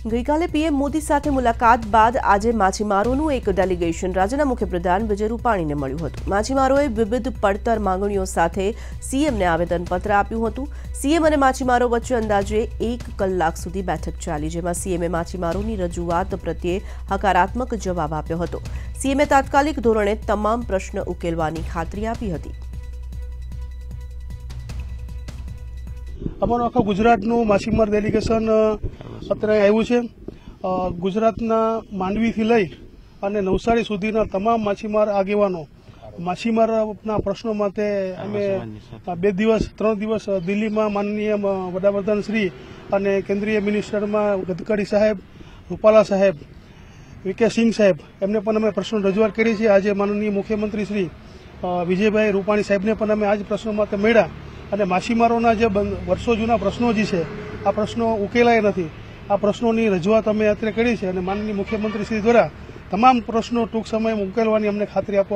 ગઈકાલે પીએમ મોદી સાથે મુલાકાત બાદ આજે માછીમારોનું એક ડેલિગેશન રાજ્યના મુખ્યપ્રધાન વિજય રૂપાણીને મળ્યું હતું। માછીમારોએ વિવિધ પડતર માંગણીઓ સાથે સીએમને આવેદનપત્ર આપ્યું હતું। સીએમ અને માછીમારો વચ્ચે અંદાજે 1 કલાક સુધી બેઠક ચાલી, જેમાં સીએમએ માછીમારોની રજૂઆત પ્રત્યે હકારાત્મક જવાબ આપ્યો હતો। સીએમએ તાત્કાલિક ધોરણે તમામ પ્રશ્ન ઉકેલવાની ખાતરી આપી હતી। અમારું આખું ગુજરાતનું માછીમાર ડેલિગેશન અત્યારે આવ્યું છે। ગુજરાતના માંડવીથી લઈ અને નવસારી સુધીના તમામ માછીમાર આગેવાનો માછીમારના પ્રશ્નો માટે અમે 3 દિવસ દિલ્હીમાં માનનીય વડાપ્રધાન શ્રી અને કેન્દ્રીય મિનિસ્ટરમાં ગડકરી સાહેબ, રૂપાલા સાહેબ, વીકે સિંહ સાહેબ એમને પણ અમે પ્રશ્નો રજૂઆત કરી છે। આજે માનનીય મુખ્યમંત્રી શ્રી વિજયભાઈ રૂપાણી સાહેબને પણ અમે આ જ પ્રશ્નો માટે મળ્યા અને માછીમારોના જે વર્ષો જૂના પ્રશ્નો જે છે આ પ્રશ્નો ઉકેલાય નથી। આ પ્રશ્નોની રજૂઆત અમે અત્યારે કરી છે અને માનનીય મુખ્યમંત્રી શ્રી દ્વારા તમામ પ્રશ્નો ટૂંક સમયમાં ઉકેલવાની અમને ખાતરી આપો।